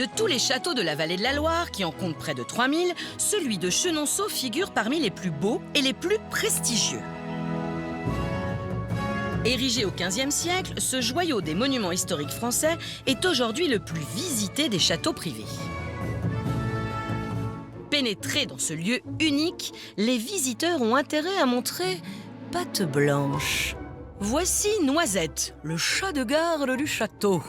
De tous les châteaux de la vallée de la Loire, qui en comptent près de 3000, celui de Chenonceau figure parmi les plus beaux et les plus prestigieux. Érigé au XVe siècle, ce joyau des monuments historiques français est aujourd'hui le plus visité des châteaux privés. Pénétrés dans ce lieu unique, les visiteurs ont intérêt à montrer patte blanche. Voici Noisette, le chat de garde du château.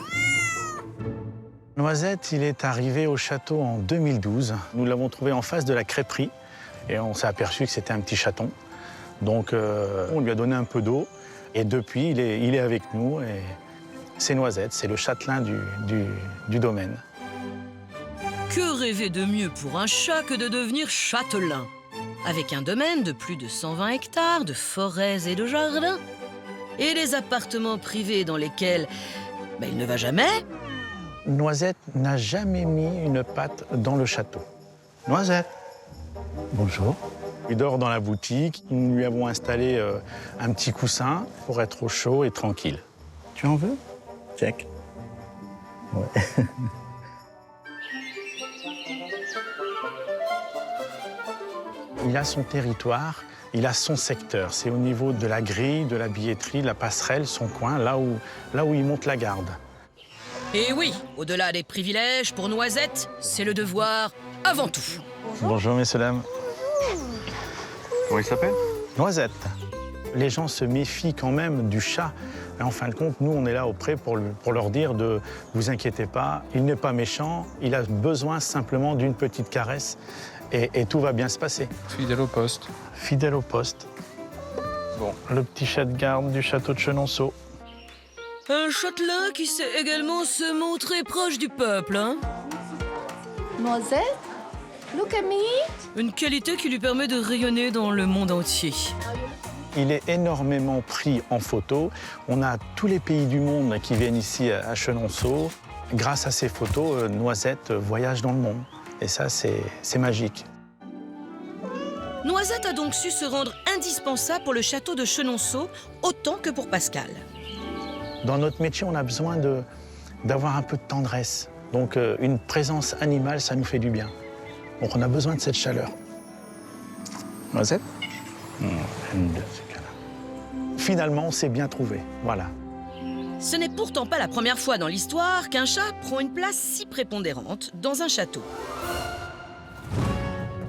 Noisette, il est arrivé au château en 2012. Nous l'avons trouvé en face de la crêperie et on s'est aperçu que c'était un petit chaton. Donc on lui a donné un peu d'eau et depuis il est avec nous. Et c'est Noisette, c'est le châtelain du domaine. Que rêver de mieux pour un chat que de devenir châtelain? Avec un domaine de plus de 120 hectares, de forêts et de jardins, et des appartements privés dans lesquels il ne va jamais. Noisette n'a jamais mis une patte dans le château. Noisette, bonjour. Il dort dans la boutique. Nous lui avons installé un petit coussin pour être au chaud et tranquille. Tu en veux? Check. Ouais. Il a son territoire, il a son secteur. C'est au niveau de la grille, de la billetterie, de la passerelle, son coin, là où il monte la garde. Et oui, au-delà des privilèges, pour Noisette, c'est le devoir avant tout. Bonjour, messieurs, dames. Comment il s'appelle? Noisette. Les gens se méfient quand même du chat. Et en fin de compte, nous, on est là auprès pour leur dire de « vous inquiétez pas, il n'est pas méchant, il a besoin simplement d'une petite caresse et tout va bien se passer. » Fidèle au poste. Fidèle au poste. Bon, le petit chat de garde du château de Chenonceau. Un châtelain qui sait également se montrer proche du peuple, hein? Noisette, look at me. Une qualité qui lui permet de rayonner dans le monde entier. Il est énormément pris en photo. On a tous les pays du monde qui viennent ici à Chenonceau. Grâce à ces photos, Noisette voyage dans le monde. Et ça, c'est magique. Noisette a donc su se rendre indispensable pour le château de Chenonceau, autant que pour Pascal. Dans notre métier, on a besoin d'avoir un peu de tendresse. Donc, une présence animale, ça nous fait du bien. Donc, on a besoin de cette chaleur. Noisette? Finalement, on s'est bien trouvé. Voilà. Ce n'est pourtant pas la première fois dans l'histoire qu'un chat prend une place si prépondérante dans un château.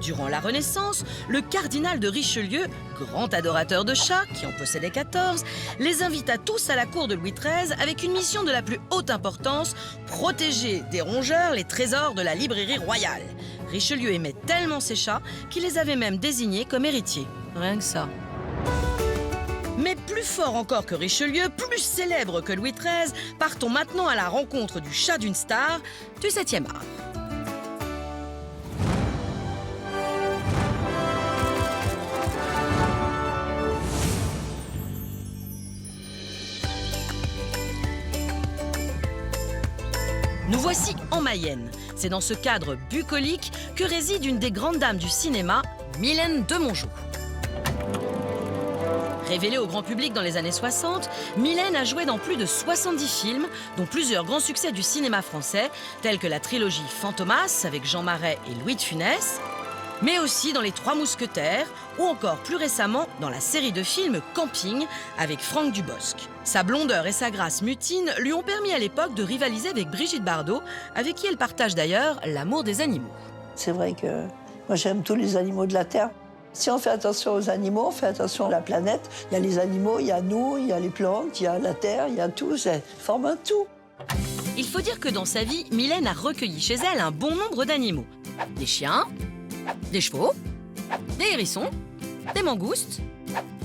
Durant la Renaissance, le cardinal de Richelieu, grand adorateur de chats, qui en possédait 14, les invita tous à la cour de Louis XIII avec une mission de la plus haute importance, protéger des rongeurs les trésors de la librairie royale. Richelieu aimait tellement ces chats qu'il les avait même désignés comme héritiers. Rien que ça. Mais plus fort encore que Richelieu, plus célèbre que Louis XIII, partons maintenant à la rencontre du chat d'une star du 7e art. Nous voici en Mayenne. C'est dans ce cadre bucolique que réside une des grandes dames du cinéma, Mylène de Mongeau. Révélée au grand public dans les années 60, Mylène a joué dans plus de 70 films, dont plusieurs grands succès du cinéma français, tels que la trilogie Fantomas avec Jean Marais et Louis de Funès, mais aussi dans Les Trois Mousquetaires, ou encore plus récemment dans la série de films Camping avec Franck Dubosc. Sa blondeur et sa grâce mutine lui ont permis à l'époque de rivaliser avec Brigitte Bardot, avec qui elle partage d'ailleurs l'amour des animaux. C'est vrai que moi j'aime tous les animaux de la Terre. Si on fait attention aux animaux, on fait attention à la planète. Il y a les animaux, il y a nous, il y a les plantes, il y a la Terre, il y a tout, ça forme un tout. Il faut dire que dans sa vie, Mylène a recueilli chez elle un bon nombre d'animaux. Des chiens, des chevaux, des hérissons, des mangoustes,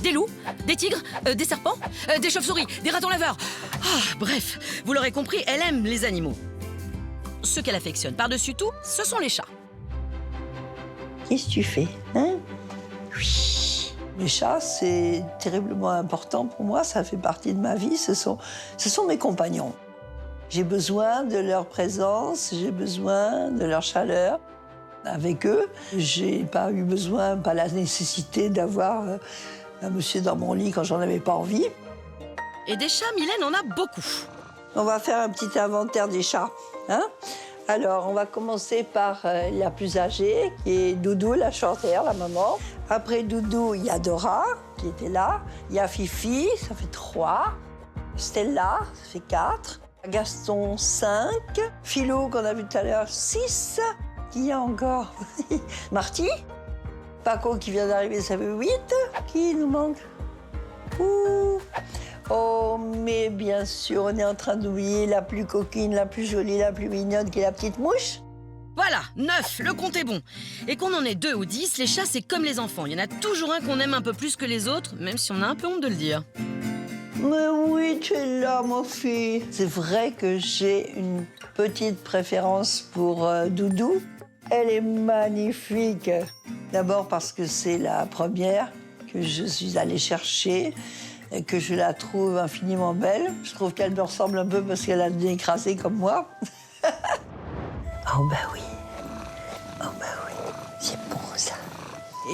des loups, des tigres, des serpents, des chauves-souris, des ratons laveurs. Bref, vous l'aurez compris, elle aime les animaux. Ce qu'elle affectionne par-dessus tout, ce sont les chats. Qu'est-ce que tu fais, hein? Oui. Les chats, c'est terriblement important pour moi, ça fait partie de ma vie, ce sont mes compagnons. J'ai besoin de leur présence, j'ai besoin de leur chaleur. Avec eux, j'ai pas eu besoin, pas la nécessité d'avoir un monsieur dans mon lit quand j'en avais pas envie. Et des chats, Mylène en a beaucoup. On va faire un petit inventaire des chats, hein? Alors, on va commencer par la plus âgée, qui est Doudou, la short-hair, la maman. Après Doudou, il y a Dora, qui était là. Il y a Fifi, ça fait 3. Stella, ça fait 4. Gaston, 5. Philou, qu'on a vu tout à l'heure, 6. Qui y a encore? Marty. Paco, qui vient d'arriver, ça fait 8. Qui nous manque? Ouh. Oh, mais bien sûr, on est en train d'oublier la plus coquine, la plus jolie, la plus mignonne, qui est la petite mouche. Voilà, 9, le compte est bon. Et qu'on en ait 2 ou 10, les chats, c'est comme les enfants. Il y en a toujours un qu'on aime un peu plus que les autres, même si on a un peu honte de le dire. Mais oui, tu es là, ma fille. C'est vrai que j'ai une petite préférence pour Doudou. Elle est magnifique. D'abord parce que c'est la première que je suis allée chercher et que je la trouve infiniment belle. Je trouve qu'elle me ressemble un peu parce qu'elle a le nez écrasé comme moi. Oh ben oui. Oh ben oui. C'est bon, ça.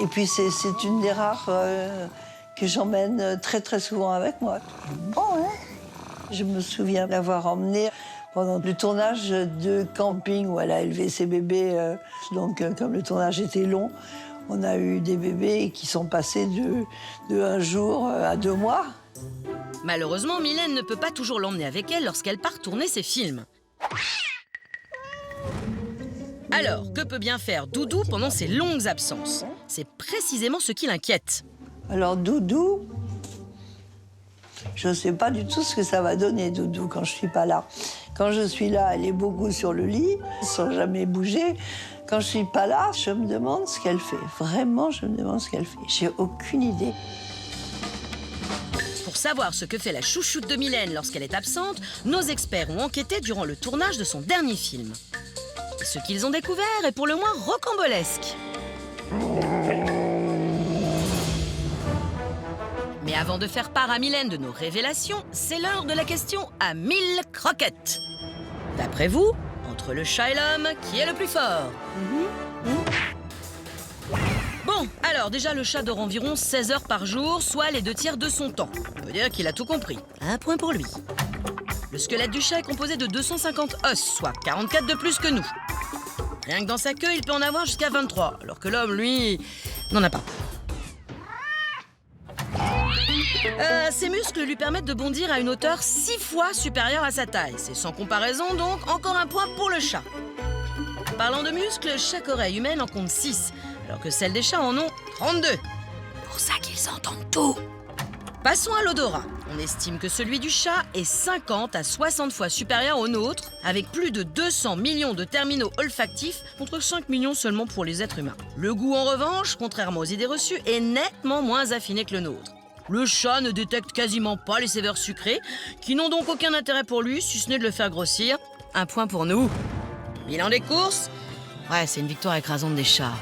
Et puis c'est une des rares que j'emmène très très souvent avec moi. Bon, hein? Je me souviens l'avoir emmenée pendant le tournage de camping où elle a élevé ses bébés. Donc comme le tournage était long, on a eu des bébés qui sont passés de 1 jour à 2 mois. Malheureusement, Mylène ne peut pas toujours l'emmener avec elle lorsqu'elle part tourner ses films. Alors, que peut bien faire Doudou pendant ses longues absences? C'est précisément ce qui l'inquiète. Alors Doudou, je ne sais pas du tout ce que ça va donner, Doudou, quand je ne suis pas là. Quand je suis là, elle est beaucoup sur le lit, sans jamais bouger. Quand je ne suis pas là, je me demande ce qu'elle fait. Vraiment, je me demande ce qu'elle fait. J'ai aucune idée. Pour savoir ce que fait la chouchoute de Mylène lorsqu'elle est absente, nos experts ont enquêté durant le tournage de son dernier film. Et ce qu'ils ont découvert est pour le moins rocambolesque. Mais avant de faire part à Mylène de nos révélations, c'est l'heure de la question à 1000 croquettes. D'après vous, entre le chat et l'homme, qui est le plus fort? Bon, alors déjà le chat dort environ 16 heures par jour, soit les 2/3 de son temps. On peut dire qu'il a tout compris. Un point pour lui. Le squelette du chat est composé de 250 os, soit 44 de plus que nous. Rien que dans sa queue, il peut en avoir jusqu'à 23, alors que l'homme, lui, n'en a pas. Ses muscles lui permettent de bondir à une hauteur 6 fois supérieure à sa taille. C'est sans comparaison, donc, encore un point pour le chat. Parlant de muscles, chaque oreille humaine en compte 6, alors que celles des chats en ont 32. Pour ça qu'ils entendent tout. Passons à l'odorat. On estime que celui du chat est 50 à 60 fois supérieur au nôtre, avec plus de 200 millions de terminaux olfactifs contre 5 millions seulement pour les êtres humains. Le goût, en revanche, contrairement aux idées reçues, est nettement moins affiné que le nôtre. Le chat ne détecte quasiment pas les saveurs sucrées, qui n'ont donc aucun intérêt pour lui, si ce n'est de le faire grossir. Un point pour nous. Bilan des courses? Ouais, c'est une victoire écrasante des chats.